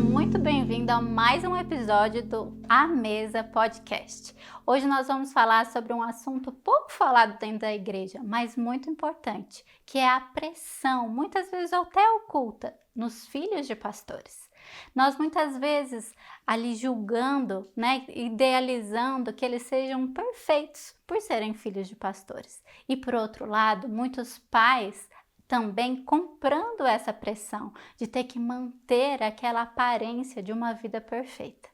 muito bem-vindo a mais um episódio do A Mesa Podcast. Hoje nós vamos falar sobre um assunto pouco falado dentro da igreja, mas muito importante, que é a pressão, muitas vezes até oculta, nos filhos de pastores. Nós muitas vezes ali julgando, idealizando que eles sejam perfeitos por serem filhos de pastores. E por outro lado, muitos pais também comprando essa pressão de ter que manter aquela aparência de uma vida perfeita.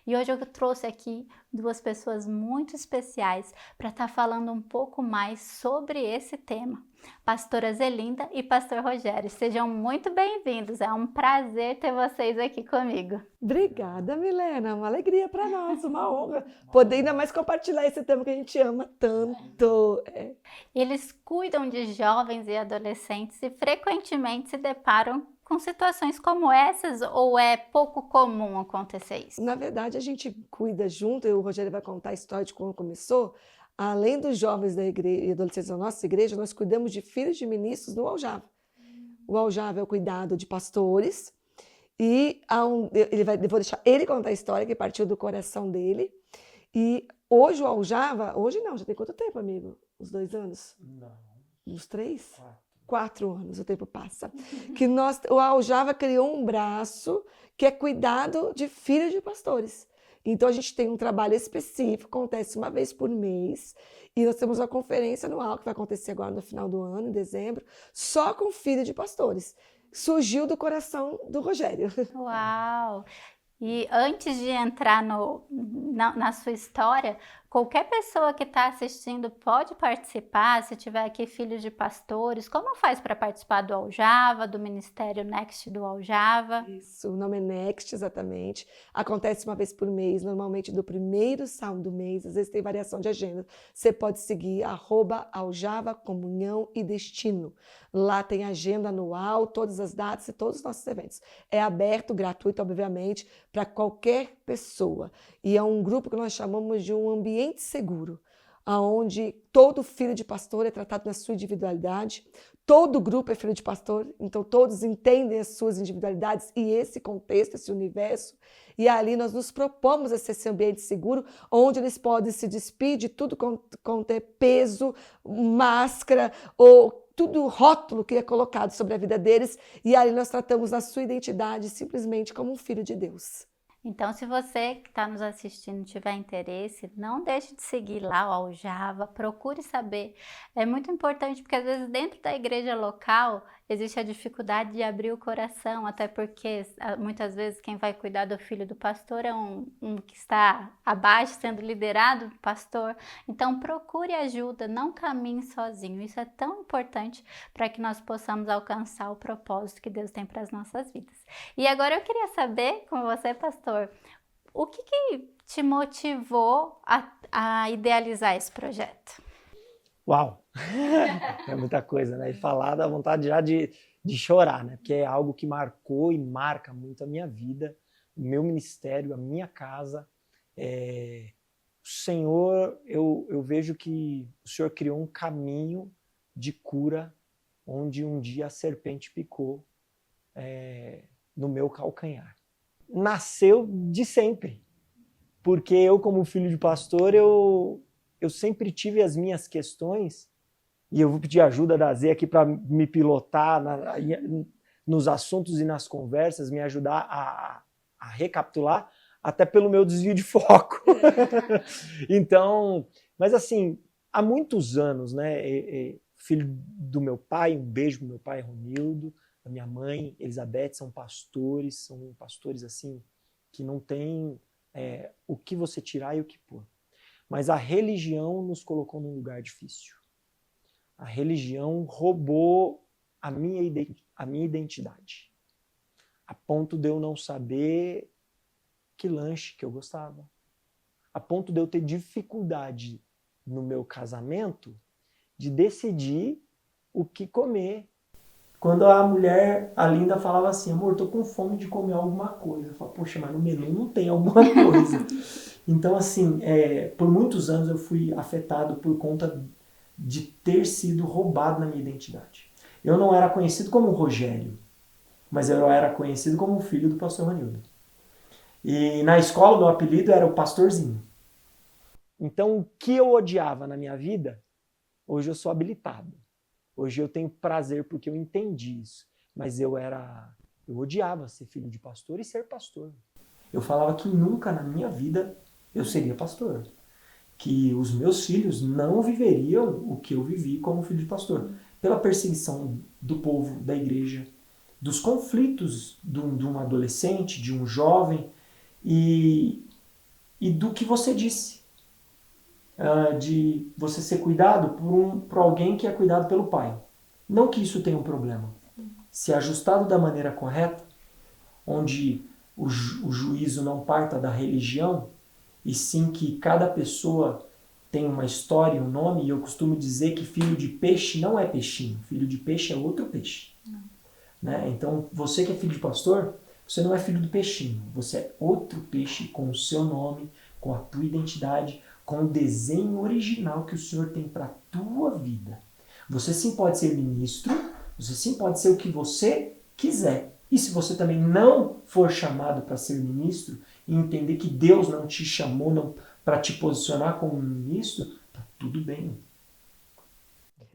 E hoje eu trouxe aqui duas pessoas muito especiais para estar falando um pouco mais sobre esse tema. Pastora Zelinda e Pastor Rogério, sejam muito bem-vindos. É um prazer ter vocês aqui comigo. Obrigada, Milena. Uma alegria para nós, uma honra poder ainda mais compartilhar esse tema que a gente ama tanto. Eles cuidam de jovens e adolescentes e frequentemente se deparam com situações como essas, ou é pouco comum acontecer isso? Na verdade, a gente cuida junto, e o Rogério vai contar a história de como começou. Além dos jovens da igreja e adolescentes da nossa igreja, nós cuidamos de filhos de ministros no Aljava. O Aljava é o cuidado de pastores, e vou deixar ele contar a história que partiu do coração dele. E hoje o Aljava, hoje não, já tem quanto tempo, amigo? Uns 2 anos? Não. Uns 3? 4 anos, o tempo passa. Que o Aljava criou um braço que é cuidado de filhos de pastores. Então a gente tem um trabalho específico, acontece uma vez por mês, e nós temos uma conferência anual que vai acontecer agora no final do ano, em dezembro, só com filhos de pastores. Surgiu do coração do Rogério. Uau! E antes de entrar na sua história, qualquer pessoa que está assistindo pode participar, se tiver aqui filhos de pastores. Como faz para participar do Aljava, do Ministério Next do Aljava? Isso, o nome é Next, exatamente. Acontece uma vez por mês, normalmente do primeiro sábado do mês, às vezes tem variação de agenda. Você pode seguir @Aljava Comunhão e Destino. Lá tem agenda anual, todas as datas e todos os nossos eventos. É aberto, gratuito, obviamente, para qualquer pessoa. E é um grupo que nós chamamos de um ambiente seguro, onde todo filho de pastor é tratado na sua individualidade, todo grupo é filho de pastor, então todos entendem as suas individualidades e esse contexto, esse universo, e ali nós nos propomos a ser esse ambiente seguro, onde eles podem se despir de tudo quanto é peso, máscara ou tudo rótulo que é colocado sobre a vida deles, e ali nós tratamos a sua identidade simplesmente como um filho de Deus. Então, se você que está nos assistindo tiver interesse, não deixe de seguir lá o Aljava, procure saber. É muito importante porque às vezes dentro da igreja local existe a dificuldade de abrir o coração, até porque muitas vezes quem vai cuidar do filho do pastor é um que está abaixo, sendo liderado do pastor. Então, procure ajuda, não caminhe sozinho. Isso é tão importante para que nós possamos alcançar o propósito que Deus tem para as nossas vidas. E agora eu queria saber com você, pastor, o que te motivou a idealizar esse projeto? Uau! É muita coisa, né? E falar dá vontade já de chorar, né? Porque é algo que marcou e marca muito a minha vida, o meu ministério, a minha casa. O Senhor, eu vejo que o Senhor criou um caminho de cura onde um dia a serpente picou no meu calcanhar. Nasceu de sempre, porque eu, como filho de pastor, eu sempre tive as minhas questões, e eu vou pedir ajuda da Zé aqui para me pilotar nos assuntos e nas conversas, me ajudar a recapitular, até pelo meu desvio de foco. Então, mas assim, há muitos anos, né, filho do meu pai, um beijo pro meu pai, Ronildo, a minha mãe, Elizabeth, são pastores assim, que não tem o que você tirar e o que pôr. Mas a religião nos colocou num lugar difícil. A religião roubou a minha identidade, a ponto de eu não saber que lanche que eu gostava, a ponto de eu ter dificuldade no meu casamento de decidir o que comer. Quando a mulher, a Linda, falava assim, amor, tô com fome de comer alguma coisa. Eu falava, poxa, mas no menu não tem alguma coisa. Então, assim, por muitos anos eu fui afetado por conta de ter sido roubado na minha identidade. Eu não era conhecido como Rogério, mas eu era conhecido como filho do pastor Ronildo. E na escola, meu apelido era o pastorzinho. Então, o que eu odiava na minha vida, hoje eu sou habilitado. Hoje eu tenho prazer porque eu entendi isso. Mas eu odiava ser filho de pastor e ser pastor. Eu falava que nunca na minha vida eu seria pastor. Que os meus filhos não viveriam o que eu vivi como filho de pastor. Pela perseguição do povo, da igreja, dos conflitos de um adolescente, de um jovem, e do que você disse. De você ser cuidado por alguém que é cuidado pelo pai. Não que isso tenha um problema. Se ajustado da maneira correta, onde o juízo não parta da religião, e sim que cada pessoa tem uma história, um nome, e eu costumo dizer que filho de peixe não é peixinho, filho de peixe é outro peixe. Né? Então, você que é filho de pastor, você não é filho do peixinho, você é outro peixe com o seu nome, com a tua identidade, com o desenho original que o Senhor tem para a tua vida. Você sim pode ser ministro, você sim pode ser o que você quiser. E se você também não for chamado para ser ministro, e entender que Deus não te chamou para te posicionar como ministro, tá tudo bem.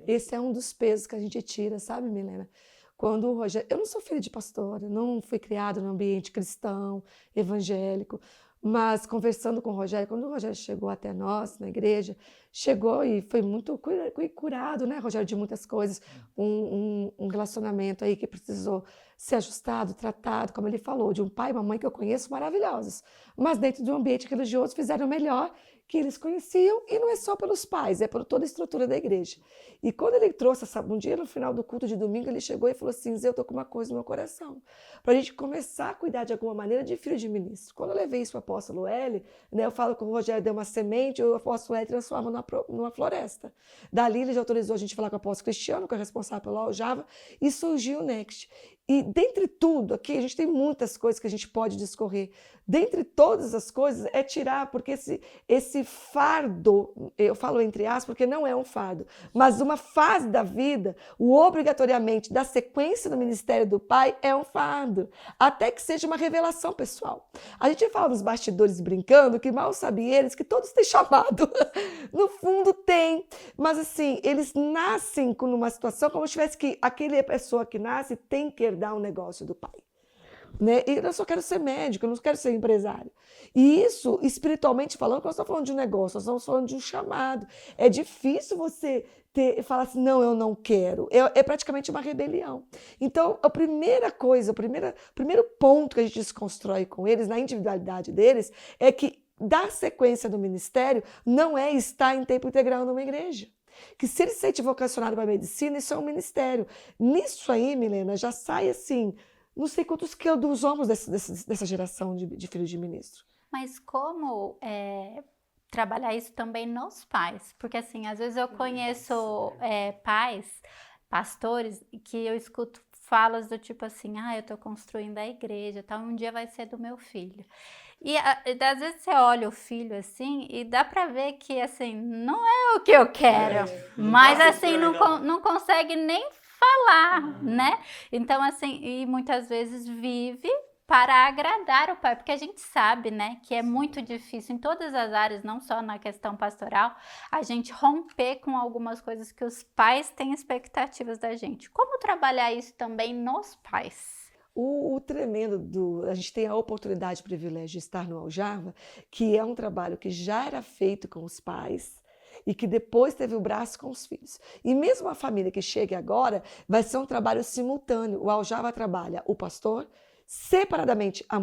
Esse é um dos pesos que a gente tira, sabe, Milena? Quando o Rogério... Eu não sou filha de pastor, eu não fui criada no ambiente cristão, evangélico, mas conversando com o Rogério, quando o Rogério chegou até nós, na igreja, chegou e foi muito curado, né, Rogério, de muitas coisas, um relacionamento aí que precisou ser ajustado, tratado, como ele falou, de um pai e uma mãe que eu conheço maravilhosos, mas dentro de um ambiente religioso fizeram o melhor que eles conheciam, e não é só pelos pais, é por toda a estrutura da igreja. E quando ele trouxe um dia no final do culto de domingo, ele chegou e falou assim: Zé, eu tô com uma coisa no meu coração, para a gente começar a cuidar de alguma maneira de filho de ministro. Quando eu levei isso para o apóstolo L, né, eu falo que o Rogério deu uma semente, o apóstolo L transforma numa floresta. Dali ele já autorizou a gente falar com o apóstolo Cristiano, que é responsável pelo Aljava, e surgiu o Next. E dentre tudo, aqui a gente tem muitas coisas que a gente pode discorrer. Dentre todas as coisas é tirar, porque esse fardo, eu falo entre aspas, porque não é um fardo, mas uma fase da vida, o obrigatoriamente da sequência do ministério do pai é um fardo, até que seja uma revelação pessoal. A gente fala nos bastidores brincando que mal sabem eles que todos têm chamado. No fundo tem, mas assim, eles nascem numa situação como se tivesse que aquela pessoa que nasce tem que herdar um negócio do pai. Né? E eu só quero ser médico, eu não quero ser empresário. E isso, espiritualmente falando, nós estamos falando de um negócio, nós estamos falando de um chamado. É difícil você falar assim, não, eu não quero. É praticamente uma rebelião. Então, a primeira coisa, o primeiro ponto que a gente desconstrói com eles, na individualidade deles, é que dar sequência no ministério não é estar em tempo integral numa igreja. Que se ele se sente vocacionado para a medicina, isso é um ministério. Nisso aí, Milena, já sai assim, não sei quantos quilos ombros dessa geração de filhos de ministro. Mas como trabalhar isso também nos pais? Porque assim, às vezes eu conheço pais, pastores, que eu escuto falas do tipo assim, eu tô construindo a igreja, tal, um dia vai ser do meu filho. E às vezes você olha o filho assim e dá pra ver que assim, não é o que eu quero, mas assim, não consegue nem falar, né? Então assim, e muitas vezes vive para agradar o pai, porque a gente sabe, né, que é muito difícil em todas as áreas, não só na questão pastoral, a gente romper com algumas coisas que os pais têm expectativas da gente. Como trabalhar isso também nos pais? O tremendo a gente tem a oportunidade, o privilégio de estar no Aljava, que é um trabalho que já era feito com os pais e que depois teve o braço com os filhos. E mesmo a família que chega agora, vai ser um trabalho simultâneo. O Aljava trabalha o pastor, separadamente a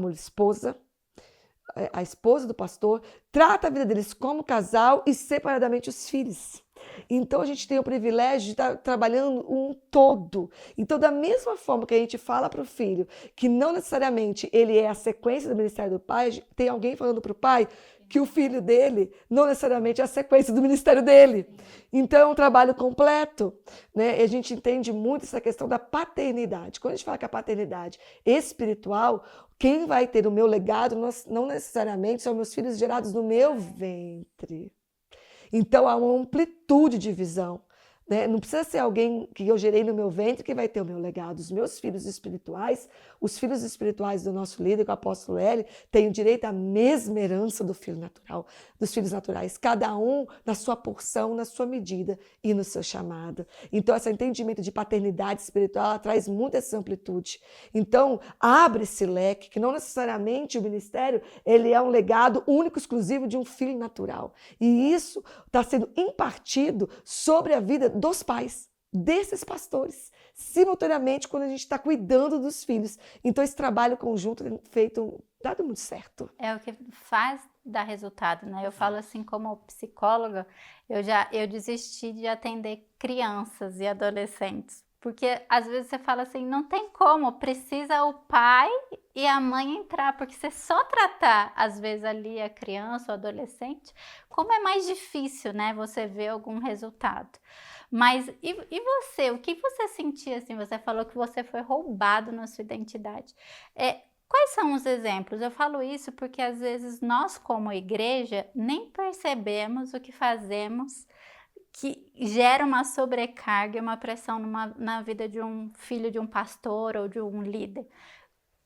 esposa do pastor, trata a vida deles como casal e separadamente os filhos. Então a gente tem o privilégio de estar trabalhando um todo. Então, da mesma forma que a gente fala para o filho que não necessariamente ele é a sequência do ministério do pai, tem alguém falando para o pai que o filho dele não necessariamente é a sequência do ministério dele. Então é um trabalho completo, né? E a gente entende muito essa questão da paternidade. Quando a gente fala que a paternidade espiritual, quem vai ter o meu legado não necessariamente são meus filhos gerados no meu ventre. Então há uma amplitude de visão, né? Não precisa ser alguém que eu gerei no meu ventre que vai ter o meu legado. Os meus filhos espirituais, os filhos espirituais do nosso líder, que é o apóstolo L, têm o direito à mesma herança do filho natural, dos filhos naturais, cada um na sua porção, na sua medida e no seu chamado. Então, esse entendimento de paternidade espiritual ela traz muito essa amplitude. Então, abre esse leque, que não necessariamente o ministério ele é um legado único, exclusivo de um filho natural. E isso está sendo impartido sobre a vida dos pais, desses pastores, simultaneamente quando a gente está cuidando dos filhos. Então esse trabalho conjunto tem dado muito certo. É o que faz dar resultado, né? Eu falo assim, como psicóloga, eu desisti de atender crianças e adolescentes, porque às vezes você fala assim, não tem como, precisa o pai e a mãe entrar, porque você só tratar, às vezes, ali a criança ou adolescente, como é mais difícil, né? Você ver algum resultado. Mas, e você? O que você sentia, assim? Você falou que você foi roubado na sua identidade. Quais são os exemplos? Eu falo isso porque, às vezes, nós, como igreja, nem percebemos o que fazemos que gera uma sobrecarga e uma pressão na vida de um filho de um pastor ou de um líder.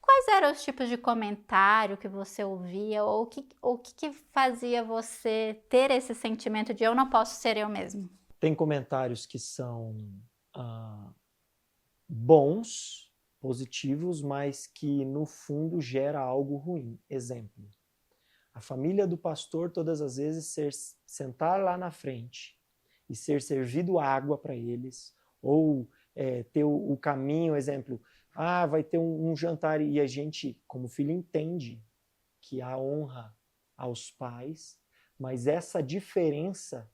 Quais eram os tipos de comentário que você ouvia ou o que fazia você ter esse sentimento de eu não posso ser eu mesmo? Tem comentários que são bons, positivos, mas que no fundo gera algo ruim. Exemplo, a família do pastor todas as vezes sentar lá na frente e ser servido água para eles, ou ter o caminho, exemplo, vai ter um jantar e a gente, como filho, entende que há honra aos pais, mas essa diferença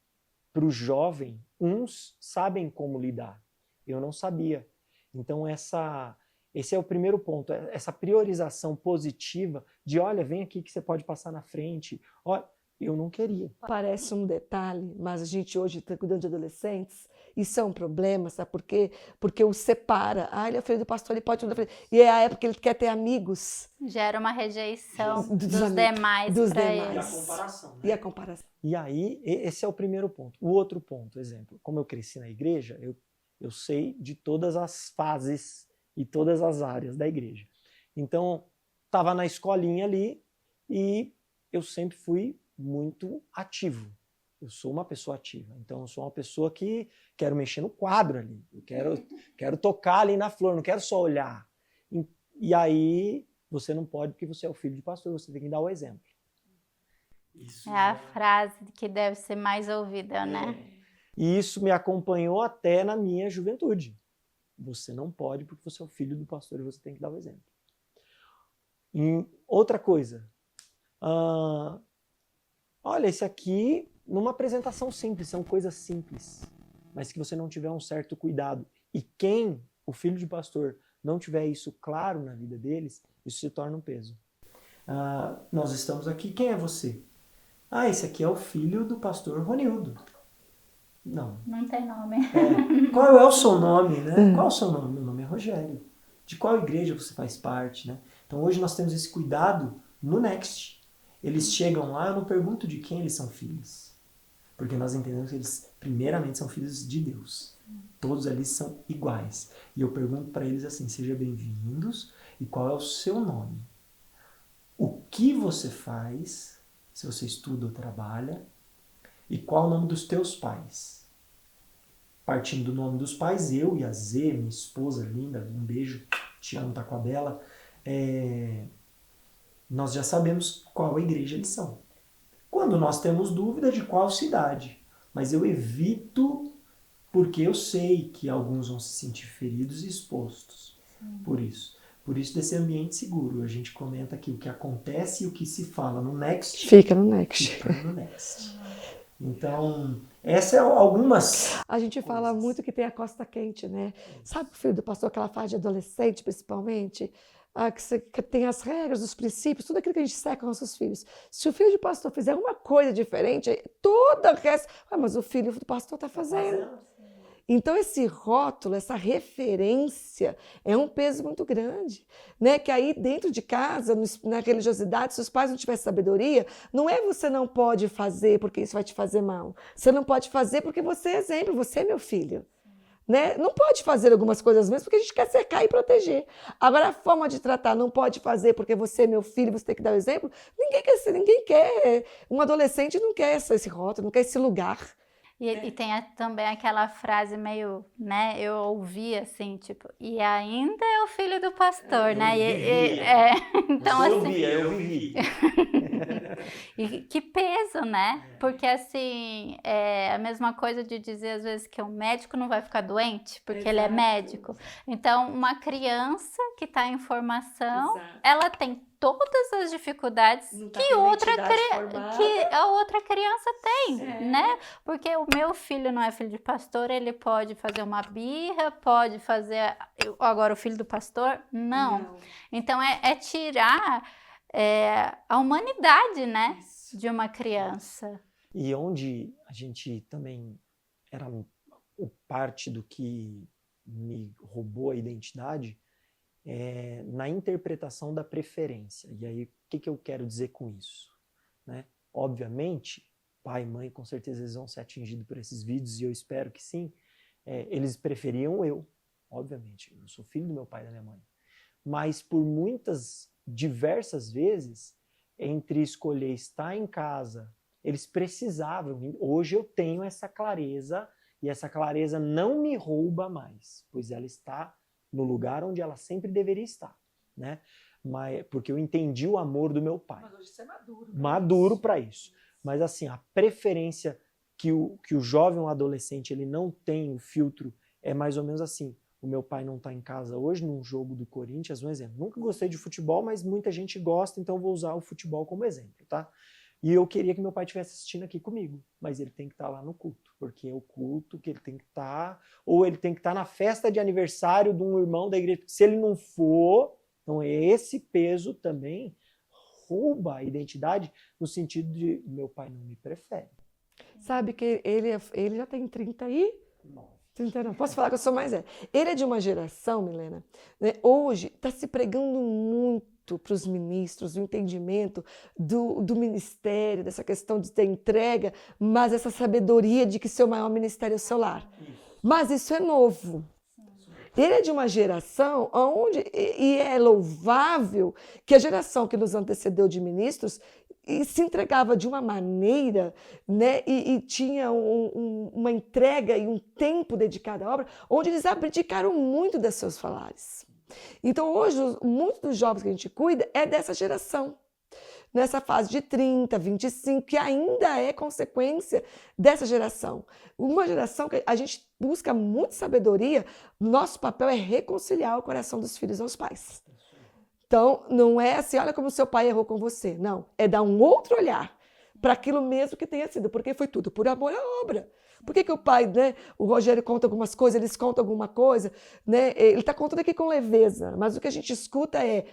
para o jovem, uns sabem como lidar, eu não sabia. Então esse é o primeiro ponto, essa priorização positiva de, olha, vem aqui que você pode passar na frente, olha, eu não queria. Parece um detalhe, mas a gente hoje está cuidando de adolescentes, isso é um problema, sabe por quê? Porque o separa. Ele é filho do pastor, ele pode... E é a época que ele quer ter amigos. Gera uma rejeição dos amigos, demais para ele. E a comparação. Né? E a comparação. E aí, esse é o primeiro ponto. O outro ponto, exemplo, como eu cresci na igreja, eu sei de todas as fases e todas as áreas da igreja. Então, estava na escolinha ali e eu sempre fui muito ativo. Eu sou uma pessoa ativa. Então, eu sou uma pessoa que quero mexer no quadro ali. Eu quero tocar ali na flor, não quero só olhar. E aí, você não pode, porque você é o filho de pastor, você tem que dar o exemplo. Isso é a frase que deve ser mais ouvida, né? E isso me acompanhou até na minha juventude. Você não pode, porque você é o filho do pastor e você tem que dar o exemplo. E outra coisa, olha, esse aqui, numa apresentação simples, são coisas simples, mas que você não tiver um certo cuidado. E o filho de pastor, não tiver isso claro na vida deles, isso se torna um peso. Nós estamos aqui, quem é você? Esse aqui é o filho do pastor Ronildo. Não. Não tem nome. Qual é o seu nome, né? Qual é o seu nome? Meu nome é Rogério. De qual igreja você faz parte, né? Então hoje nós temos esse cuidado no Next. Eles chegam lá, eu não pergunto de quem eles são filhos. Porque nós entendemos que eles, primeiramente, são filhos de Deus. Todos ali são iguais. E eu pergunto para eles assim, sejam bem-vindos, e qual é o seu nome? O que você faz, se você estuda ou trabalha, e qual é o nome dos teus pais? Partindo do nome dos pais, eu e a Z, minha esposa linda, um beijo, te amo, tá com a Bela, nós já sabemos qual igreja eles são. Quando nós temos dúvida de qual cidade, mas eu evito porque eu sei que alguns vão se sentir feridos e expostos. Por isso desse ambiente seguro. A gente comenta aqui o que acontece e o que se fala no Next. Fica no Next. Fica no Next. Então, essa é algumas... A gente fala muito que tem a costa quente, né? Sabe o filho do pastor, aquela fase de adolescente, principalmente? Que tem as regras, os princípios, tudo aquilo que a gente seca com nossos filhos. Se o filho de pastor fizer uma coisa diferente, toda o resto... mas o filho do pastor está fazendo. Então, esse rótulo, essa referência é um peso muito grande, né? Que aí dentro de casa, na religiosidade, se os pais não tiverem sabedoria, não é você não pode fazer porque isso vai te fazer mal. Você não pode fazer porque você é exemplo, você é meu filho. Né? Não pode fazer algumas coisas mesmo porque a gente quer cercar e proteger. Agora, a forma de tratar não pode fazer porque você é meu filho, você tem que dar o exemplo. Ninguém quer. Um adolescente não quer esse rótulo, não quer esse lugar. E tem também aquela frase meio, né, eu ouvi assim, tipo, e ainda é o filho do pastor, né? Então, assim, eu vivi. e que peso, né? Porque assim, é a mesma coisa de dizer às vezes que o médico não vai ficar doente porque ele é médico. Então, uma criança que está em formação, ela tem todas as dificuldades que a outra criança tem, né? Porque o meu filho não é filho de pastor, ele pode fazer uma birra, pode fazer... Agora, o filho do pastor, não. Então, é tirar a humanidade, né? De uma criança. E onde a gente também era parte do que me roubou a identidade na interpretação da preferência. E aí, o que eu quero dizer com isso? Né? Obviamente, pai e mãe, com certeza eles vão ser atingidos por esses vídeos, e eu espero que sim. Eles preferiam eu, obviamente. Eu sou filho do meu pai e da minha mãe. Mas por diversas vezes, entre escolher estar em casa, eles precisavam. Hoje eu tenho essa clareza, e essa clareza não me rouba mais, pois ela está no lugar onde ela sempre deveria estar, né? Porque eu entendi o amor do meu pai. Mas hoje você é maduro. Maduro para isso. Mas assim, a preferência que o jovem ou adolescente ele não tem o filtro é mais ou menos assim. O meu pai não está em casa hoje num jogo do Corinthians, um exemplo. Nunca gostei de futebol, mas muita gente gosta, então eu vou usar o futebol como exemplo, tá? E eu queria que meu pai estivesse assistindo aqui comigo, mas ele tem que estar lá no culto, porque é o culto que ele tem que estar, ou ele tem que estar na festa de aniversário de um irmão da igreja. Se ele não for, então esse peso também rouba a identidade no sentido de meu pai não me prefere. Sabe que ele já tem 30 e... 30 não, posso falar que eu sou mais velha. Ele é de uma geração, Milena, né, hoje está se pregando muito para os ministros, o entendimento do ministério, dessa questão de ter entrega, mas essa sabedoria de que seu maior ministério é o seu lar. Mas isso é novo. Ele é de uma geração onde, e é louvável que a geração que nos antecedeu de ministros se entregava de uma maneira, né, e tinha uma entrega e um tempo dedicado à obra, onde eles abdicaram muito dos seus falares. Então, hoje, muitos dos jovens que a gente cuida é dessa geração, nessa fase de 30, 25, que ainda é consequência dessa geração. Uma geração que a gente busca muita sabedoria, nosso papel é reconciliar o coração dos filhos aos pais. Então, não é assim, olha como seu pai errou com você. Não, é dar um outro olhar para aquilo mesmo que tenha sido, porque foi tudo por amor à obra. Por que o pai, né, o Rogério conta algumas coisas, eles contam alguma coisa, né, ele está contando aqui com leveza, mas o que a gente escuta é,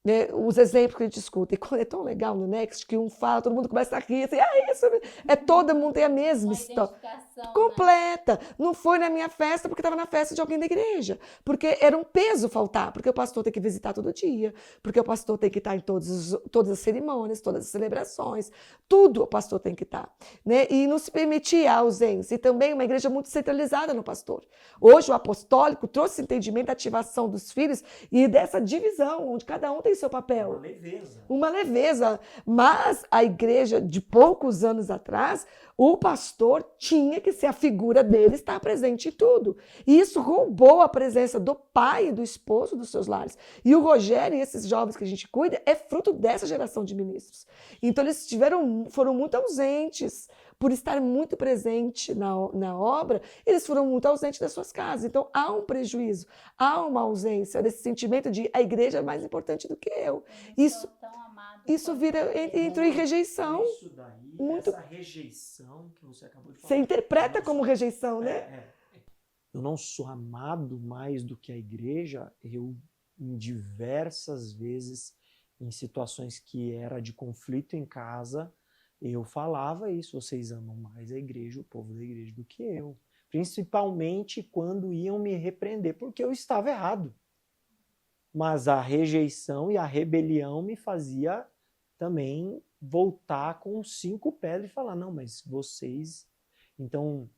né, os exemplos que a gente escuta. E quando é tão legal no Next que um fala, todo mundo começa a rir, assim, isso, todo mundo tem a mesma história. Completa. Né? Não foi na minha festa porque estava na festa de alguém da igreja. Porque era um peso faltar, porque o pastor tem que visitar todo dia, porque o pastor tem que estar em todas as cerimônias, todas as celebrações, tudo o pastor tem que estar. Né? E não se permitia a ausência. E também uma igreja muito centralizada no pastor. Hoje o apostólico trouxe esse entendimento da ativação dos filhos e dessa divisão, onde cada um tem seu papel. Uma leveza. Uma leveza. Mas a igreja de poucos anos atrás, o pastor tinha que ser a figura dele, estar presente em tudo. E isso roubou a presença do pai e do esposo dos seus lares. E o Rogério e esses jovens que a gente cuida é fruto dessa geração de ministros. Então eles foram muito ausentes. Por estar muito presente na obra, eles foram muito ausentes das suas casas. Então, há um prejuízo, há uma ausência desse sentimento de a igreja é mais importante do que eu. Isso entra em rejeição. Isso daí, muito... essa rejeição que você acabou de falar. Você interpreta como rejeição, né? Eu não sou amado mais do que a igreja. Eu, em diversas vezes, em situações que era de conflito em casa, eu falava isso, vocês amam mais a igreja, o povo da igreja, do que eu. principalmente quando iam me repreender, porque eu estava errado. Mas a rejeição e a rebelião me fazia também voltar com 5 pedras e falar, não, mas vocês... Então,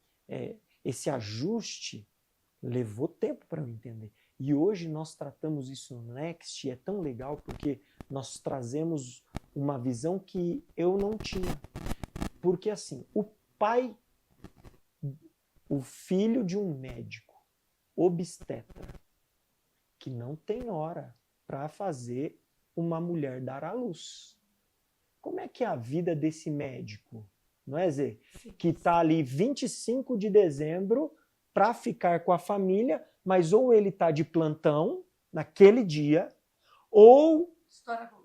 esse ajuste levou tempo para eu entender. E hoje nós tratamos isso no Next e é tão legal porque nós trazemos uma visão que eu não tinha. Porque assim, o filho de um médico obstetra, que não tem hora para fazer uma mulher dar à luz. Como é que é a vida desse médico? Não é, Zê? Que está ali 25 de dezembro para ficar com a família, mas ou ele está de plantão naquele dia, ou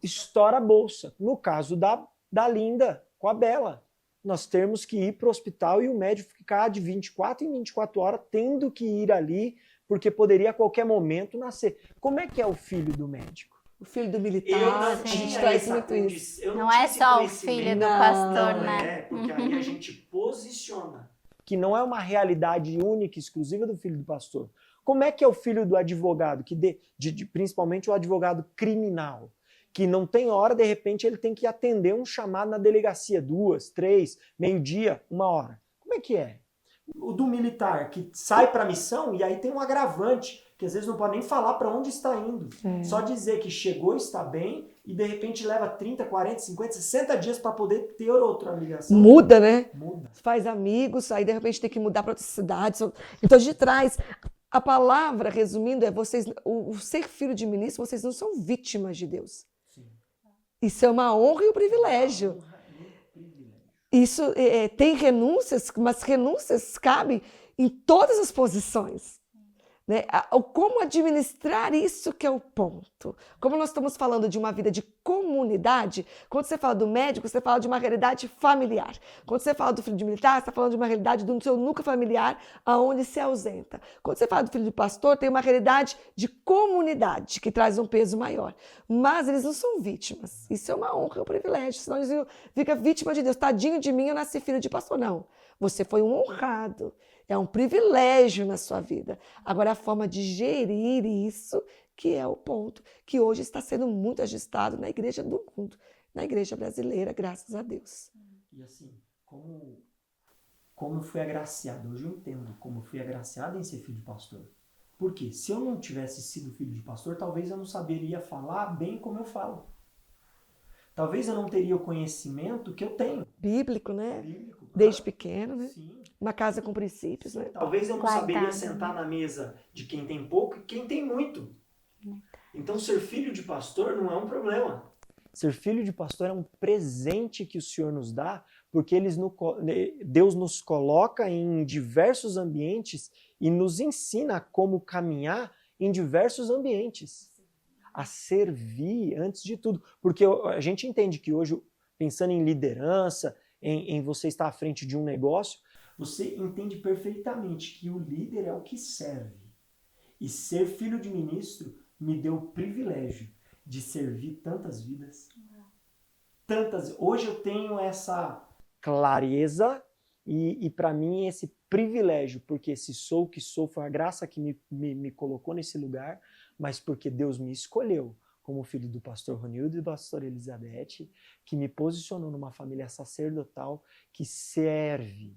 estoura a bolsa. No caso da Linda com a Bela. Nós temos que ir para o hospital e o médico ficar de 24 em 24 horas tendo que ir ali, porque poderia a qualquer momento nascer. Como é que é o filho do médico? O filho do militar, a gente traz muito isso. Não é só o filho do pastor, né? Porque aí a gente posiciona que não é uma realidade única, exclusiva do filho do pastor. Como é que é o filho do advogado, principalmente o advogado criminal, que não tem hora, de repente ele tem que atender um chamado na delegacia, 2, 3, meio-dia, 1 hora. Como é que é? O do militar, que sai para a missão e aí tem um agravante, que às vezes não pode nem falar para onde está indo. Só dizer que chegou, está bem, e de repente leva 30, 40, 50, 60 dias para poder ter outra ligação. Muda, né? Muda. Faz amigos, aí de repente tem que mudar para outra cidade. Então, de trás, a palavra, resumindo, é vocês, o ser filho de ministro, vocês não são vítimas de Deus. Sim. Isso é uma honra e um privilégio. Isso tem renúncias, mas renúncias cabem em todas as posições. Né? Como administrar isso que é o ponto. Como nós estamos falando de uma vida de comunidade, quando você fala do médico, você fala de uma realidade familiar. Quando você fala do filho de militar, você está falando de uma realidade do seu núcleo familiar, aonde se ausenta. Quando você fala do filho de pastor, tem uma realidade de comunidade, que traz um peso maior. Mas eles não são vítimas. Isso é uma honra e um privilégio. Senão eles ficam vítima de Deus. Tadinho de mim, eu nasci filho de pastor. Não. Você foi um honrado. É um privilégio na sua vida. Agora, a forma de gerir isso, que é o ponto que hoje está sendo muito ajustado na igreja do mundo, na igreja brasileira, graças a Deus. E assim, como eu fui agraciado, hoje eu entendo como eu fui agraciado em ser filho de pastor. Porque se eu não tivesse sido filho de pastor, talvez eu não saberia falar bem como eu falo. Talvez eu não teria o conhecimento que eu tenho. Bíblico, né? Bíblico. Desde pequeno, né? Sim. Uma casa com princípios, né? Talvez eu não saberia sentar na mesa de quem tem pouco e quem tem muito. Então, ser filho de pastor não é um problema. Ser filho de pastor é um presente que o Senhor nos dá, porque Deus nos coloca em diversos ambientes e nos ensina como caminhar em diversos ambientes. A servir antes de tudo. Porque a gente entende que hoje, pensando em liderança, em você estar à frente de um negócio, você entende perfeitamente que o líder é o que serve. E ser filho de ministro me deu o privilégio de servir tantas vidas. Hoje eu tenho essa clareza e para mim esse privilégio, porque se sou o que sou, foi a graça que me colocou nesse lugar, mas porque Deus me escolheu como filho do pastor Ronildo e da pastora Elizabeth, que me posicionou numa família sacerdotal que serve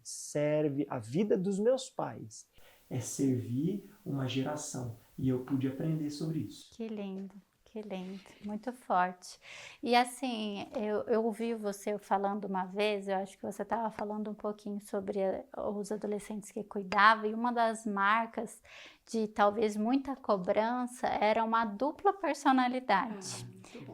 a vida dos meus pais. É servir uma geração. E eu pude aprender sobre isso. Que lindo. Que lindo, muito forte. E assim, eu ouvi você falando uma vez, eu acho que você estava falando um pouquinho sobre os adolescentes que cuidavam, e uma das marcas de talvez muita cobrança era uma dupla personalidade.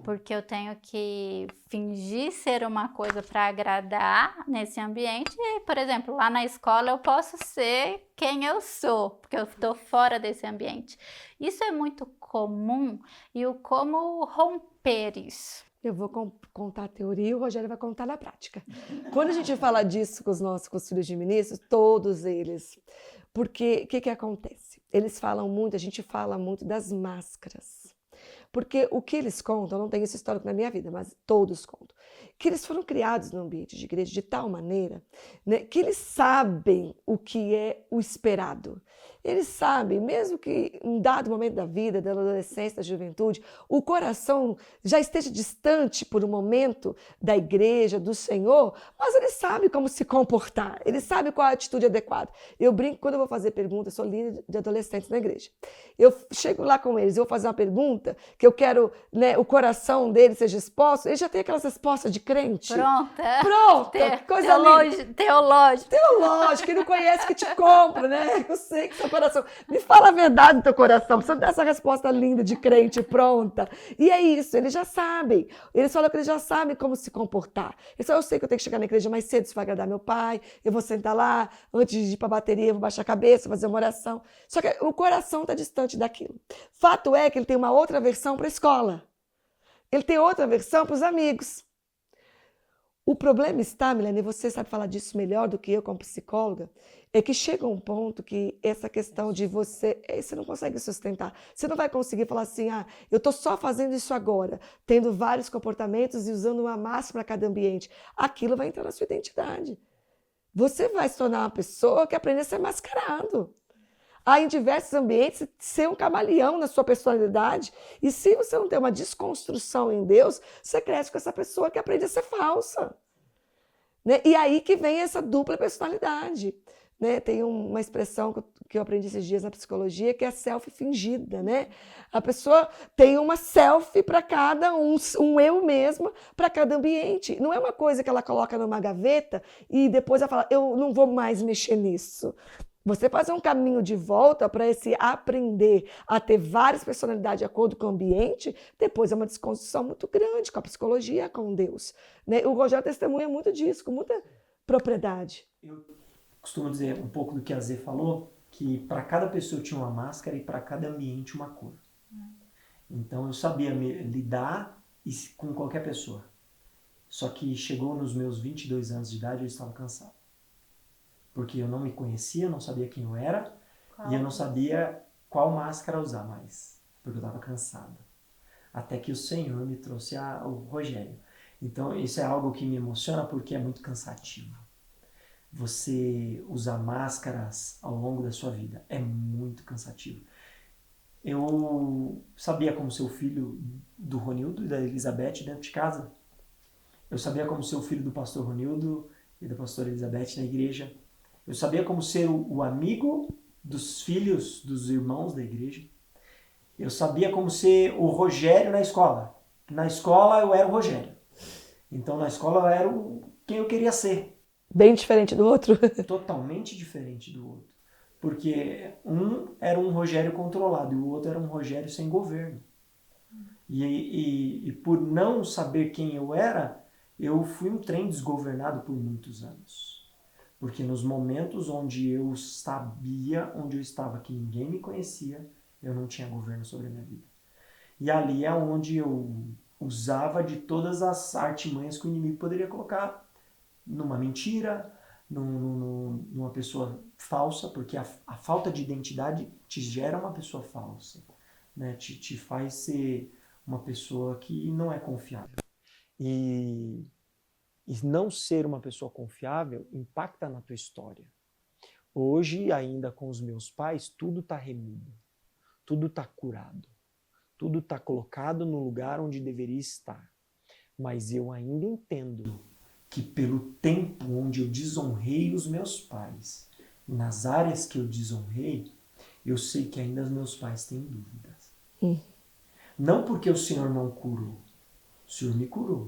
Porque eu tenho que fingir ser uma coisa para agradar nesse ambiente e, por exemplo, lá na escola eu posso ser quem eu sou, porque eu estou fora desse ambiente. Isso é muito comum e o como romper isso. Eu vou contar a teoria e o Rogério vai contar na prática. Quando a gente fala disso com os filhos de ministros, todos eles, porque o que acontece? Eles falam muito, a gente fala muito das máscaras. Porque o que eles contam, eu não tenho esse histórico na minha vida, mas todos contam, que eles foram criados no ambiente de igreja de tal maneira, né, que eles sabem o que é o esperado. Eles sabem, mesmo que em dado momento da vida, da adolescência, da juventude, o coração já esteja distante por um momento da igreja, do Senhor, mas eles sabem como se comportar, eles sabem qual é a atitude adequada. Eu brinco quando eu vou fazer pergunta, eu sou líder de adolescentes na igreja. Eu chego lá com eles, eu vou fazer uma pergunta que eu quero, né, o coração deles seja exposto, eles já têm aquelas respostas de crente. Pronta, que coisa linda. Teológico, que não conhece que te compra, né? Eu sei que seu coração... Me fala a verdade do teu coração, precisa dessa resposta linda de crente pronta. E é isso, eles já sabem. Eles falam que eles já sabem como se comportar. Eu sei que eu tenho que chegar na igreja mais cedo, isso vai agradar meu pai, eu vou sentar lá, antes de ir para a bateria, eu vou baixar a cabeça, fazer uma oração. Só que o coração está distante daquilo. Fato é que ele tem uma outra versão para a escola. Ele tem outra versão para os amigos. O problema está, Milene, e você sabe falar disso melhor do que eu como psicóloga, é que chega um ponto que essa questão de você não consegue sustentar. Você não vai conseguir falar assim, eu estou só fazendo isso agora, tendo vários comportamentos e usando uma máscara para cada ambiente. Aquilo vai entrar na sua identidade. Você vai se tornar uma pessoa que aprende a ser mascarado. Há em diversos ambientes ser um camaleão na sua personalidade. E se você não tem uma desconstrução em Deus, você cresce com essa pessoa que aprende a ser falsa. Né? E aí que vem essa dupla personalidade. Né? Tem uma expressão que eu aprendi esses dias na psicologia, que é a selfie fingida. Né? A pessoa tem uma selfie para cada um eu mesma para cada ambiente. Não é uma coisa que ela coloca numa gaveta e depois ela fala, eu não vou mais mexer nisso. Você fazer um caminho de volta para esse aprender a ter várias personalidades de acordo com o ambiente, depois é uma desconstrução muito grande com a psicologia, com Deus. Né? O Rogério testemunha muito disso, com muita propriedade. Eu costumo dizer um pouco do que a Zê falou, que para cada pessoa tinha uma máscara e para cada ambiente uma cor. Então eu sabia lidar com qualquer pessoa. Só que chegou nos meus 22 anos de idade, eu estava cansado. Porque eu não me conhecia, não sabia quem eu era, e eu não sabia qual máscara usar mais, porque eu estava cansado. Até que o Senhor me trouxe o Rogério. Então isso é algo que me emociona porque é muito cansativo. Você usar máscaras ao longo da sua vida é muito cansativo. Eu sabia como ser o filho do Ronildo e da Elizabeth dentro de casa. Eu sabia como ser o filho do pastor Ronildo e da pastora Elizabeth na igreja. Eu sabia como ser o amigo dos filhos dos irmãos da igreja. Eu sabia como ser o Rogério na escola. Na escola eu era o Rogério. Então na escola eu era quem eu queria ser. Bem diferente do outro? Totalmente diferente do outro. Porque um era um Rogério controlado e o outro era um Rogério sem governo. E por não saber quem eu era, eu fui um trem desgovernado por muitos anos. Porque nos momentos onde eu sabia onde eu estava, que ninguém me conhecia, eu não tinha governo sobre a minha vida. E ali é onde eu usava de todas as artimanhas que o inimigo poderia colocar numa mentira, numa pessoa falsa, porque a falta de identidade te gera uma pessoa falsa, né? Te faz ser uma pessoa que não é confiável. E não ser uma pessoa confiável impacta na tua história. Hoje, ainda com os meus pais, tudo está remido, tudo está curado, tudo está colocado no lugar onde deveria estar. Mas eu ainda entendo que pelo tempo onde eu desonrei os meus pais, nas áreas que eu desonrei, eu sei que ainda os meus pais têm dúvidas. Não porque o Senhor não curou, o Senhor me curou.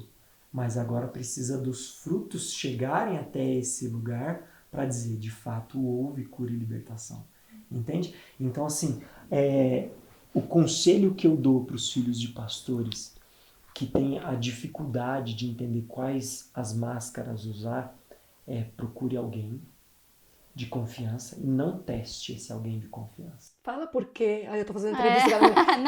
Mas agora precisa dos frutos chegarem até esse lugar para dizer, de fato, houve cura e libertação. Entende? Então, assim, o conselho que eu dou para os filhos de pastores que têm a dificuldade de entender quais as máscaras usar é procure alguém de confiança e não teste esse alguém de confiança. Fala por quê. Eu tô fazendo entrevista.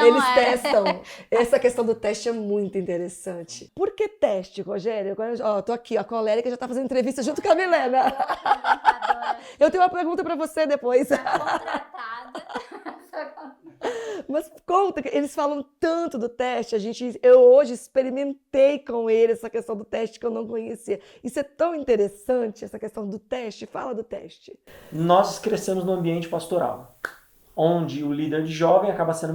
Eles testam. Essa questão do teste é muito interessante. Por que teste, Rogério? Agora, tô aqui, a colérica já tá fazendo entrevista junto com a Milena. Eu tenho uma pergunta para você depois. Contratada. Mas conta, que eles falam tanto do teste, eu hoje experimentei com ele essa questão do teste que eu não conhecia. Isso é tão interessante, essa questão do teste. Fala do teste. Nós crescemos no ambiente pastoral, onde o líder de jovem acaba sendo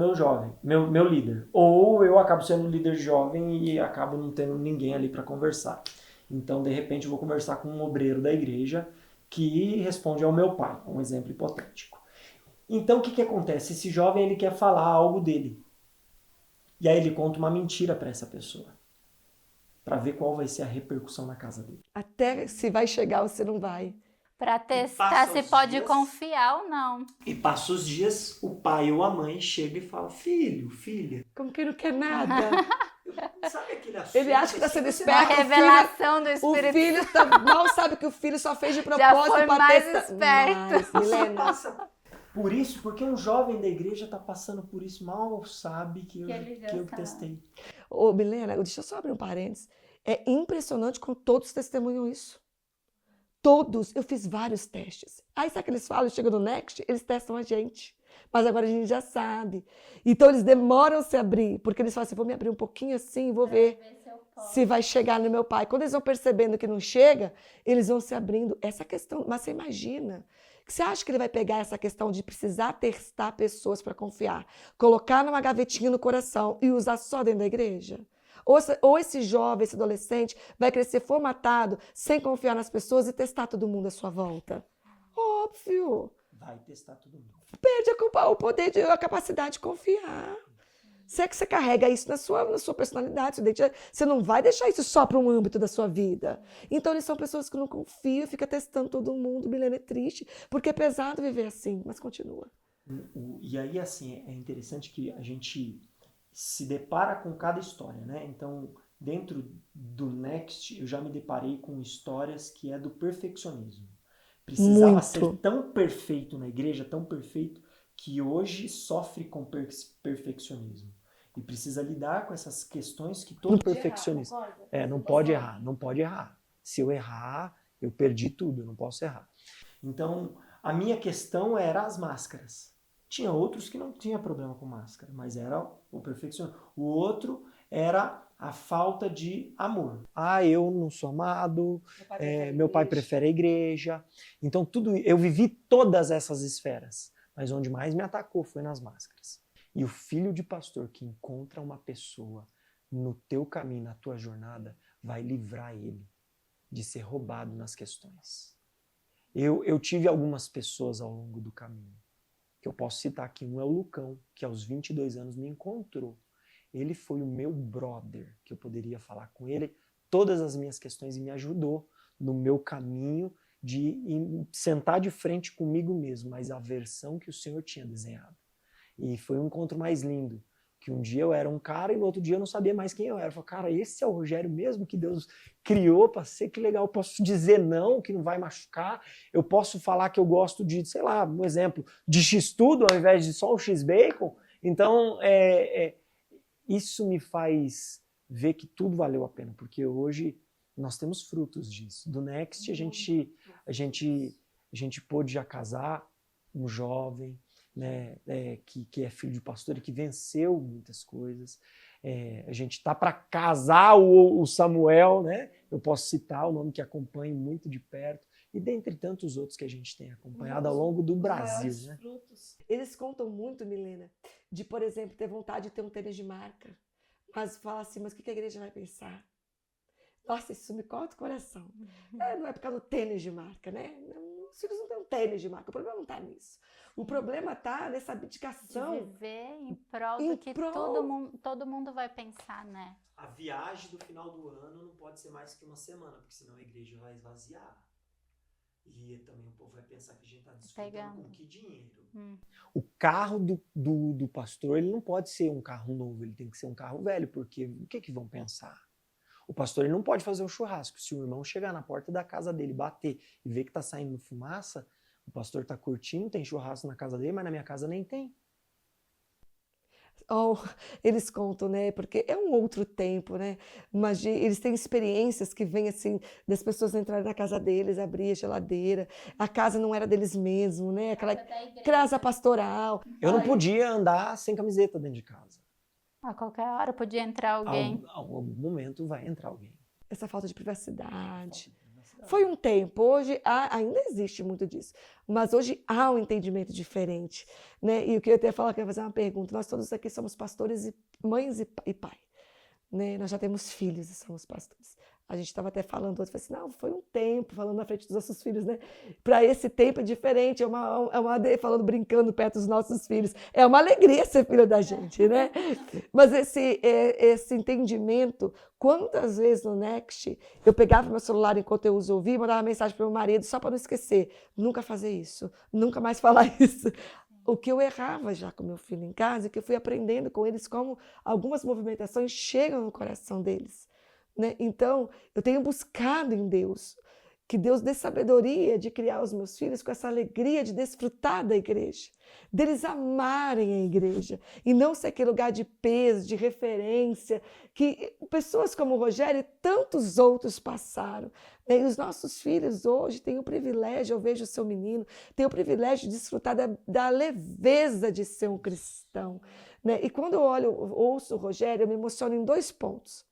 meu líder. Ou eu acabo sendo o líder de jovem e acabo não tendo ninguém ali para conversar. Então, de repente, eu vou conversar com um obreiro da igreja que responde ao meu pai, um exemplo hipotético. Então, o que acontece? Esse jovem ele quer falar algo dele. E aí ele conta uma mentira para essa pessoa, para ver qual vai ser a repercussão na casa dele. Até se vai chegar ou se não vai. Para testar passa se os pode dias. confiar ou não. E passa os dias, o pai ou a mãe chega e fala, filho, filha, Como que não quer nada? sabe aquele assunto? Ele acha que está sendo assim, A esperto. revelação do O Espírito filho mal sabe que o filho só fez de Já propósito foi para mais testar. esperto. Mas, Milena, passa por isso, porque um jovem da igreja está passando por isso, mal sabe que ele já eu sabe. testei. ô Milena, deixa eu só abrir um parênteses. É impressionante como todos testemunham isso. Todos, eu fiz vários testes. Aí sabe o que eles falam? Chega no Next, eles testam a gente. Mas agora a gente já sabe. Então eles demoram a se abrir, porque eles falam assim, vou me abrir um pouquinho assim, vou ver se vai chegar no meu pai. Quando eles vão percebendo que não chega, eles vão se abrindo. Essa questão, mas você imagina, que você acha que ele vai pegar essa questão de precisar testar pessoas para confiar, colocar numa gavetinha no coração e usar só dentro da igreja? Ou esse jovem, esse adolescente, vai crescer formatado, sem confiar nas pessoas e testar todo mundo à sua volta? Óbvio. Vai testar todo mundo. Perde o poder, a capacidade de confiar. Se é que você carrega isso na sua personalidade, você não vai deixar isso só para um âmbito da sua vida. Então, eles são pessoas que não confiam, fica testando todo mundo, Milena, é triste, porque é pesado viver assim, mas continua. E aí, assim, é interessante que a gente se depara com cada história, né? Então, dentro do Next, eu já me deparei com histórias que é do perfeccionismo. Precisava Muito. ser tão perfeito na igreja, tão perfeito, que hoje sofre com perfeccionismo. E precisa lidar com essas questões que todo perfeccionista... não pode errar, não pode errar. Se eu errar, eu perdi tudo, eu não posso errar. Então, a minha questão era as máscaras. Tinha outros que não tinha problema com máscara, mas era o perfeccionismo. O outro era a falta de amor. Eu não sou amado, meu pai prefere a igreja. Então, eu vivi todas essas esferas, mas onde mais me atacou foi nas máscaras. E o filho de pastor que encontra uma pessoa no teu caminho, na tua jornada, vai livrar ele de ser roubado nas questões. Eu tive algumas pessoas ao longo do caminho, que eu posso citar aqui. Um é o Lucão, que aos 22 anos me encontrou. Ele foi o meu brother, que eu poderia falar com ele todas as minhas questões e me ajudou no meu caminho de sentar de frente comigo mesmo, mas a versão que o Senhor tinha desenhado. E foi um encontro mais lindo, que um dia eu era um cara e no outro dia eu não sabia mais quem eu era. Eu falei, cara, esse é o Rogério mesmo que Deus criou para ser, que legal. Eu posso dizer não, que não vai machucar. Eu posso falar que eu gosto de, sei lá, um exemplo, de X-tudo ao invés de só o X-bacon. Então, isso me faz ver que tudo valeu a pena, porque hoje nós temos frutos disso. Do Next, a gente pôde já casar um jovem, né, que é filho de pastor e que venceu muitas coisas. A gente está para casar o Samuel, né? Eu posso citar o nome que acompanho muito de perto, e dentre tantos outros que a gente tem acompanhado ao longo do Brasil. Né? Eles contam muito, Milena, de, por exemplo, ter vontade de ter um tênis de marca, mas fala assim, mas o que a igreja vai pensar? Nossa, isso me corta o coração. Não é por causa do tênis de marca, né? Os filhos não têm um tênis de marca, o problema não está nisso. O problema está nessa abdicação. De viver em prol do que todo mundo vai pensar, né? A viagem do final do ano não pode ser mais que uma semana, porque senão a igreja vai esvaziar. E também o povo vai pensar que a gente está desfrutando com que dinheiro. O carro do pastor, ele não pode ser um carro novo, ele tem que ser um carro velho, porque o que vão pensar? O pastor ele não pode fazer um churrasco. Se o irmão chegar na porta da casa dele, bater e ver que está saindo fumaça, o pastor está curtindo, tem churrasco na casa dele, mas na minha casa nem tem. Oh, eles contam, né? Porque é um outro tempo, né? Mas eles têm experiências que vêm assim, das pessoas entrarem na casa deles, abrir a geladeira. A casa não era deles mesmo, né? Aquela casa pastoral. Eu não podia andar sem camiseta dentro de casa. A qualquer hora podia entrar alguém. Algum momento vai entrar alguém. Essa falta de privacidade. Foi um tempo, hoje ainda existe muito disso, mas hoje há um entendimento diferente, né? E o que eu ia falar, eu queria fazer uma pergunta. Nós todos aqui somos pastores, e mães e pai, né? Nós já temos filhos e somos pastores. A gente estava até falando outro, assim, não, foi um tempo, falando na frente dos nossos filhos, né? Para esse tempo é diferente, falando, brincando perto dos nossos filhos. É uma alegria ser filho da gente, né? Mas esse entendimento, quantas vezes no Next eu pegava meu celular enquanto eu os ouvia, mandava mensagem para o meu marido só para não esquecer, nunca fazer isso, nunca mais falar isso. O que eu errava já com meu filho em casa, que eu fui aprendendo com eles como algumas movimentações chegam no coração deles, né? Então, eu tenho buscado em Deus, que Deus dê sabedoria de criar os meus filhos com essa alegria de desfrutar da igreja, deles amarem a igreja, e não ser aquele lugar de peso, de referência, que pessoas como o Rogério e tantos outros passaram. E os nossos filhos hoje têm o privilégio, eu vejo o seu menino, tem o privilégio de desfrutar da leveza de ser um cristão, né? E quando eu ouço o Rogério, eu me emociono em 2 pontos.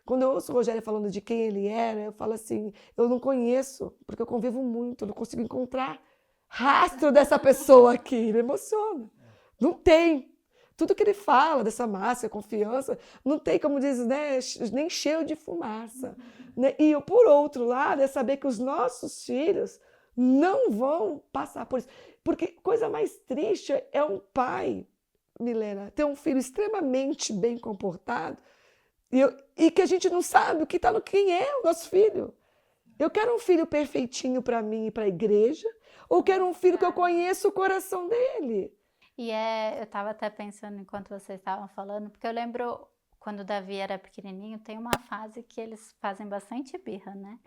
Quando eu ouço o Rogério falando de quem ele era, eu falo assim, eu não conheço, porque eu convivo muito, eu não consigo encontrar rastro dessa pessoa aqui, me emociona. Não tem. Tudo que ele fala dessa massa, confiança, não tem, como diz, né, nem cheiro de fumaça. Né? E por outro lado, é saber que os nossos filhos não vão passar por isso. Porque coisa mais triste é um pai, Milena, ter um filho extremamente bem comportado, e que a gente não sabe o que tá quem é o nosso filho. Eu quero um filho perfeitinho para mim e para a igreja, ou quero um filho que eu conheça o coração dele. E eu estava até pensando enquanto vocês estavam falando, porque eu lembro quando o Davi era pequenininho, tem uma fase que eles fazem bastante birra, né?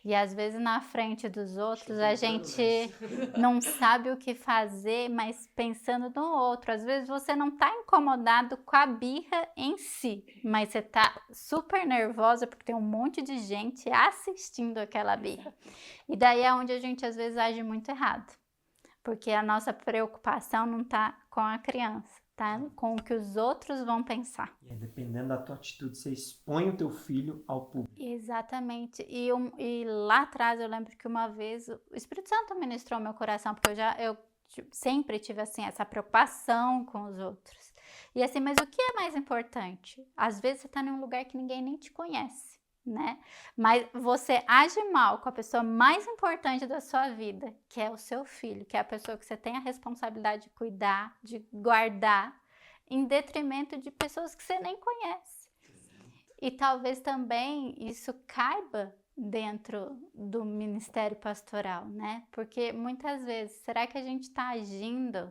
E às vezes na frente dos outros a gente não sabe o que fazer, mas pensando no outro. Às vezes você não tá incomodado com a birra em si, mas você tá super nervosa porque tem um monte de gente assistindo aquela birra. E daí é onde a gente às vezes age muito errado, porque a nossa preocupação não tá com a criança. Tá? Com o que os outros vão pensar. E aí, dependendo da tua atitude, você expõe o teu filho ao público. Exatamente. E lá atrás eu lembro que uma vez o Espírito Santo ministrou meu coração, porque eu sempre tive assim essa preocupação com os outros. E assim, mas o que é mais importante? Às vezes você tá em um lugar que ninguém nem te conhece, né? Mas você age mal com a pessoa mais importante da sua vida, que é o seu filho, que é a pessoa que você tem a responsabilidade de cuidar, de guardar, em detrimento de pessoas que você nem conhece. E talvez também isso caiba dentro do ministério pastoral, né? Porque muitas vezes, será que a gente está agindo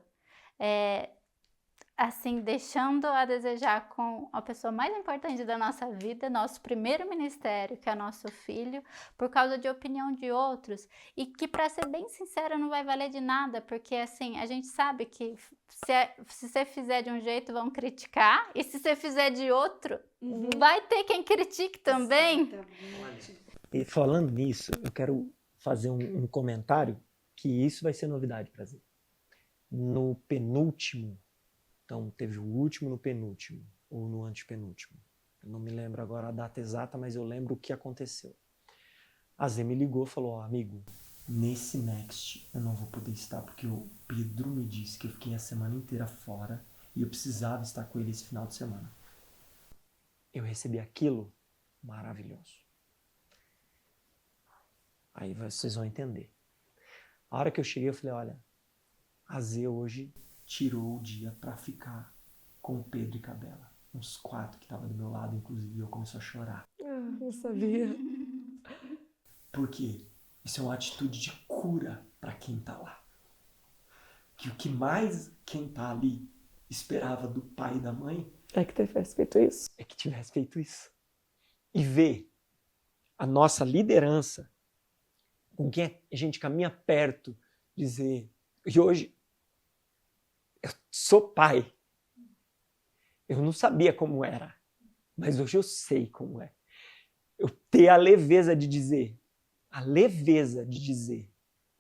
assim, deixando a desejar com a pessoa mais importante da nossa vida, nosso primeiro ministério, que é nosso filho, por causa de opinião de outros, e que, para ser bem sincera, não vai valer de nada, porque assim, a gente sabe que se você fizer de um jeito, vão criticar, e se você fizer de outro, vai ter quem critique também. E falando nisso, eu quero fazer um comentário, que isso vai ser novidade para você. No penúltimo, então, teve o último no penúltimo, ou no antepenúltimo. Eu não me lembro agora a data exata, mas eu lembro o que aconteceu. A Zé me ligou e falou, amigo, nesse Next eu não vou poder estar, porque o Pedro me disse que eu fiquei a semana inteira fora e eu precisava estar com ele esse final de semana. Eu recebi aquilo maravilhoso. Aí vocês vão entender. A hora que eu cheguei, eu falei, olha, a Zé hoje tirou o dia para ficar com o Pedro e Cabela. Uns 4 que estavam do meu lado, inclusive, eu comecei a chorar. Não sabia. Por quê? Isso é uma atitude de cura para quem tá lá. Que o que mais quem tá ali esperava do pai e da mãe é que tivesse feito isso. É que tivesse feito isso. E ver a nossa liderança, com quem a gente caminha perto, dizer, e hoje eu sou pai. Eu não sabia como era, mas hoje eu sei como é. Eu ter a leveza de dizer,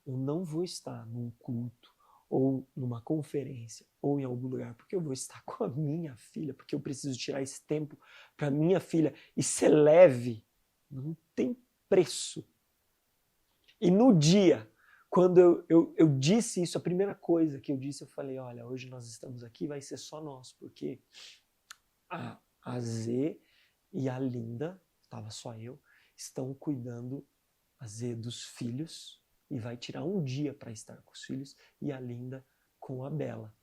eu não vou estar num culto ou numa conferência ou em algum lugar, porque eu vou estar com a minha filha, porque eu preciso tirar esse tempo para minha filha e ser leve, não tem preço. E no dia, quando eu disse isso, a primeira coisa que eu disse, eu falei, olha, hoje nós estamos aqui, vai ser só nós, porque a Zê e a Linda, estava só eu, estão cuidando, a Zê dos filhos, e vai tirar um dia para estar com os filhos, e a Linda com a Bela.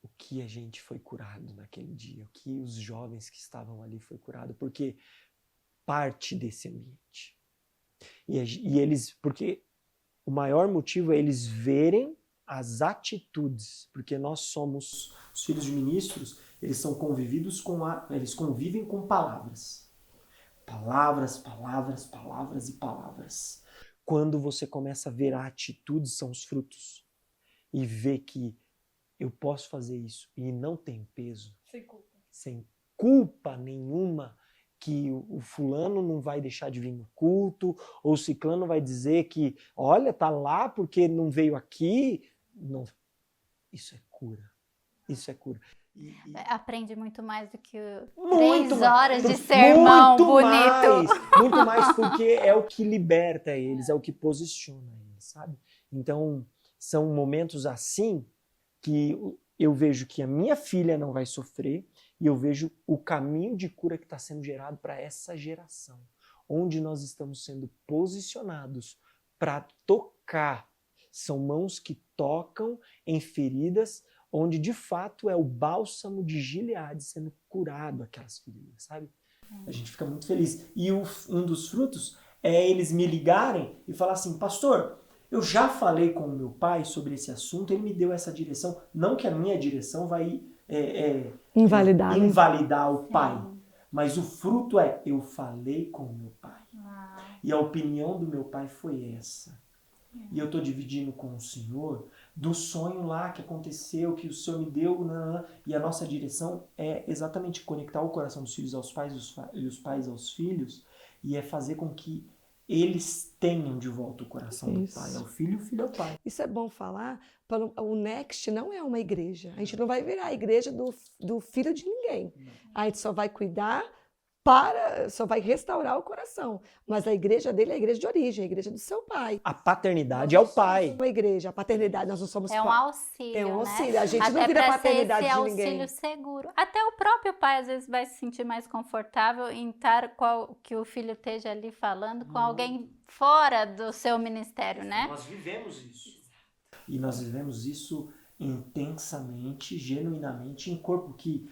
O que a gente foi curado naquele dia, o que os jovens que estavam ali foi curado, porque parte desse ambiente. E eles, porque o maior motivo é eles verem as atitudes, porque nós somos os filhos de ministros, eles são convividos eles convivem com palavras. Palavras, palavras, palavras e palavras. Quando você começa a ver a atitude, são os frutos. E ver que eu posso fazer isso e não tem peso. Sem culpa nenhuma, que o fulano não vai deixar de vir no culto, ou o ciclano vai dizer que, olha, tá lá porque não veio aqui. Não. Isso é cura. Isso é cura. Aprende muito mais do que Muito 3 mais. horas de sermão Muito bonito. muito mais, porque é o que liberta eles, é o que posiciona eles, sabe? Então, são momentos assim que eu vejo que a minha filha não vai sofrer e eu vejo o caminho de cura que está sendo gerado para essa geração, onde nós estamos sendo posicionados para tocar. São mãos que tocam em feridas, onde de fato é o bálsamo de Gileade sendo curado aquelas feridas, sabe? A gente fica muito feliz. E um dos frutos é eles me ligarem e falar assim, pastor, eu já falei com o meu pai sobre esse assunto, ele me deu essa direção, não que a minha direção vai invalidar o pai, mas o fruto é, eu falei com o meu pai. E a opinião do meu pai foi essa. E eu estou dividindo com o Senhor do sonho lá que aconteceu, que o Senhor me deu, e a nossa direção é exatamente conectar o coração dos filhos aos pais e os pais aos filhos, e é fazer com que eles tenham de volta o coração do pai ao filho e o filho ao pai. Isso é bom falar, o Next não é uma igreja. A gente não vai virar a igreja do filho de ninguém. A gente só vai cuidar só vai restaurar o coração. Mas a igreja dele é a igreja de origem, a igreja do seu pai. A paternidade é o pai. Uma igreja, a paternidade, nós não somos É um auxílio, é um auxílio. né? A gente Até não vira a paternidade esse de ninguém. auxílio seguro. Até o próprio pai às vezes vai se sentir mais confortável em estar que o filho esteja ali falando com alguém fora do seu ministério, né? Nós vivemos isso. E nós vivemos isso intensamente, genuinamente, em corpo que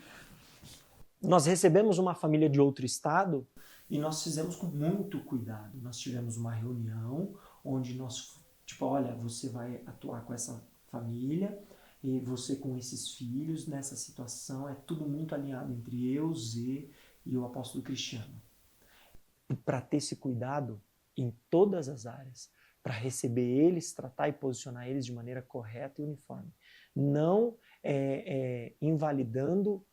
nós recebemos uma família de outro estado e nós fizemos com muito cuidado. Nós tivemos uma reunião onde nós, olha, você vai atuar com essa família e você com esses filhos nessa situação. É tudo muito alinhado entre eu, Zê e o apóstolo Cristiano. E para ter esse cuidado em todas as áreas, para receber eles, tratar e posicionar eles de maneira correta e uniforme. Não invalidando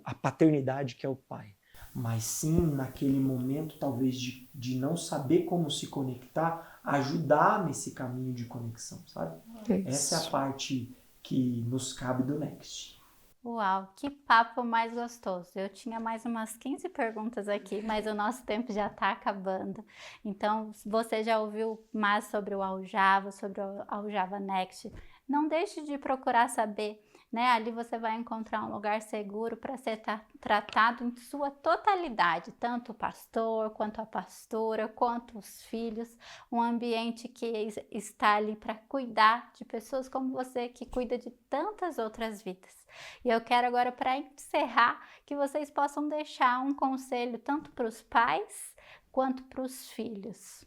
a paternidade que é o pai, mas sim naquele momento talvez de não saber como se conectar, ajudar nesse caminho de conexão, sabe? Essa é a parte que nos cabe do Next. Uau, que papo mais gostoso. Eu tinha mais umas 15 perguntas aqui, mas o nosso tempo já está acabando. Então, se você já ouviu mais sobre o Aljava, sobre o Aljava Next, não deixe de procurar saber, né? Ali você vai encontrar um lugar seguro para ser tratado em sua totalidade, tanto o pastor, quanto a pastora, quanto os filhos, um ambiente que está ali para cuidar de pessoas como você, que cuida de tantas outras vidas. E eu quero agora, para encerrar, que vocês possam deixar um conselho tanto para os pais quanto para os filhos.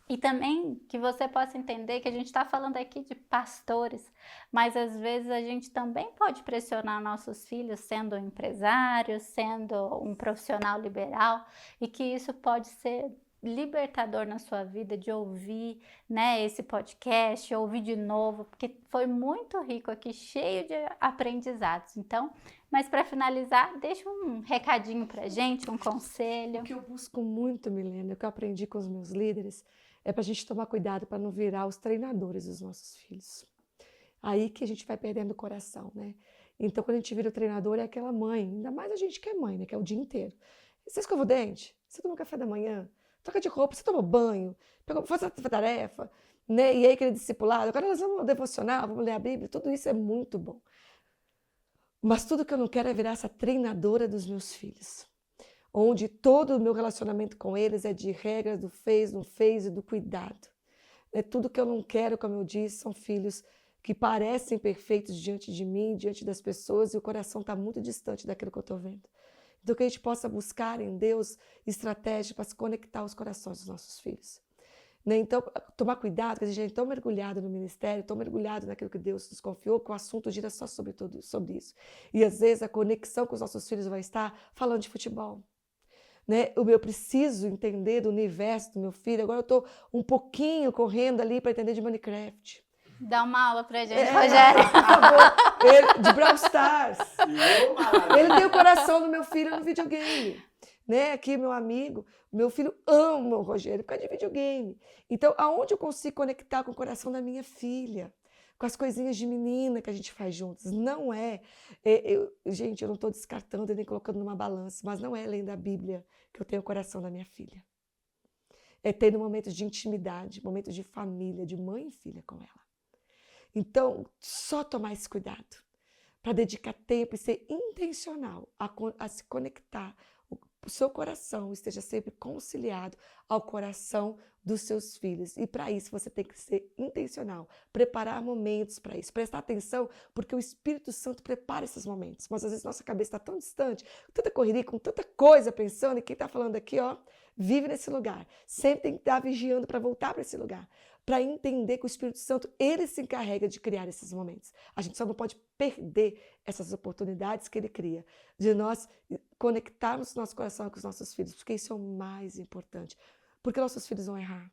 E também que você possa entender que a gente está falando aqui de pastores, mas às vezes a gente também pode pressionar nossos filhos sendo um empresário, sendo um profissional liberal, e que isso pode ser libertador na sua vida de ouvir, né, esse podcast, ouvir de novo, porque foi muito rico aqui, cheio de aprendizados. Então, mas para finalizar, deixa um recadinho pra gente, um conselho. O que eu busco muito, Milena, o que eu aprendi com os meus líderes, é para a gente tomar cuidado para não virar os treinadores dos nossos filhos. Aí que a gente vai perdendo o coração, né? Então, quando a gente vira o treinador, é aquela mãe, ainda mais a gente que é mãe, né? Que é o dia inteiro. Você escova o dente? Você toma café da manhã? Troca de roupa? Você toma banho? Faz a tarefa? Né? E aí aquele discipulado, agora nós vamos devocionar, vamos ler a Bíblia, tudo isso é muito bom. Mas tudo que eu não quero é virar essa treinadora dos meus filhos, onde todo o meu relacionamento com eles é de regras do fez, não fez e do cuidado. Tudo que eu não quero, como eu disse, são filhos que parecem perfeitos diante de mim, diante das pessoas, e o coração está muito distante daquilo que eu estou vendo. Então, que a gente possa buscar em Deus estratégia para se conectar aos corações dos nossos filhos. Então, tomar cuidado, que a gente é tão mergulhado no ministério, tão mergulhado naquilo que Deus nos confiou, que o assunto gira só sobre isso. E às vezes a conexão com os nossos filhos vai estar falando de futebol. Eu preciso entender do universo do meu filho. Agora eu estou um pouquinho correndo ali para entender de Minecraft. Dá uma aula pra gente, Rogério. Por favor. De Brawl Stars. Ele tem o coração do meu filho no videogame. Aqui, meu amigo, meu filho ama o Rogério por causa de videogame. Então, aonde eu consigo conectar com o coração da minha filha? Com as coisinhas de menina que a gente faz juntos. Não é... Gente, eu não estou descartando e nem colocando numa balança, mas não é além da Bíblia que eu tenho o coração da minha filha. É tendo momentos de intimidade, momentos de família, de mãe e filha com ela. Então, só tomar esse cuidado para dedicar tempo e ser intencional a se conectar. O seu coração esteja sempre conciliado ao coração dos seus filhos. E para isso você tem que ser intencional, preparar momentos para isso, prestar atenção, porque o Espírito Santo prepara esses momentos. Mas às vezes nossa cabeça está tão distante, com tanta correria, com tanta coisa pensando, e quem está falando aqui, vive nesse lugar. Sempre tem que estar vigiando para voltar para esse lugar, para entender que o Espírito Santo, ele se encarrega de criar esses momentos. A gente só não pode perder essas oportunidades que ele cria, de nós conectarmos nosso coração com os nossos filhos, porque isso é o mais importante. Porque nossos filhos vão errar,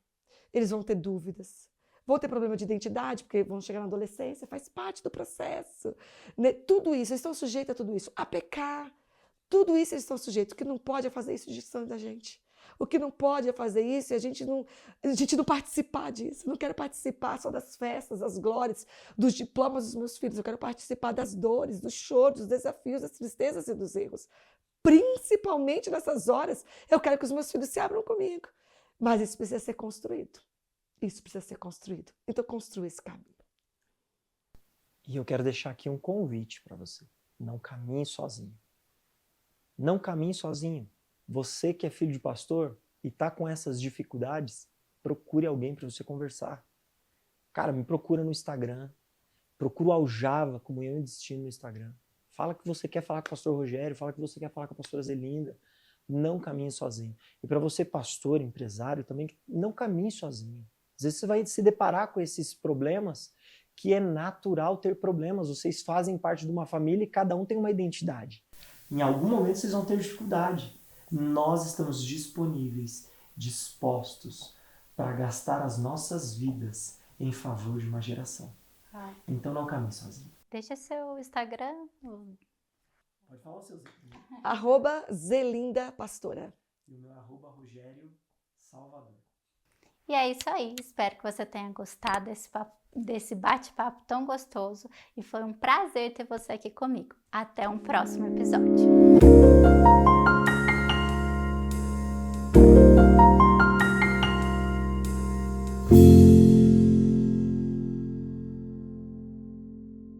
eles vão ter dúvidas, vão ter problema de identidade, porque vão chegar na adolescência, faz parte do processo. Tudo isso, eles estão sujeitos a tudo isso, a pecar, tudo isso eles estão sujeitos. O que não pode é fazer isso distante da gente. O que não pode é fazer isso e a gente não participar disso. Eu não quero participar só das festas, das glórias, dos diplomas dos meus filhos. Eu quero participar das dores, dos choros, dos desafios, das tristezas e dos erros. Principalmente nessas horas, eu quero que os meus filhos se abram comigo. Mas isso precisa ser construído. Isso precisa ser construído. Então, construa esse caminho. E eu quero deixar aqui um convite para você. Não caminhe sozinho. Não caminhe sozinho. Você que é filho de pastor e está com essas dificuldades, procure alguém para você conversar. Cara, me procura no Instagram. Procura o Aljava, Comunhão e Destino no Instagram. Fala que você quer falar com o pastor Rogério, fala que você quer falar com a pastora Zelinda. Não caminhe sozinho. E para você, pastor, empresário, também, não caminhe sozinho. Às vezes você vai se deparar com esses problemas, que é natural ter problemas. Vocês fazem parte de uma família e cada um tem uma identidade. Em algum momento vocês vão ter dificuldade. Nós estamos disponíveis, dispostos para gastar as nossas vidas em favor de uma geração. Então não caminhe sozinho. Deixa seu Instagram. Pode falar o seu. @Zelinda Pastora. E o meu @Rogério Salvador. E é isso aí. Espero que você tenha gostado desse bate-papo tão gostoso. E foi um prazer ter você aqui comigo. Até um próximo episódio.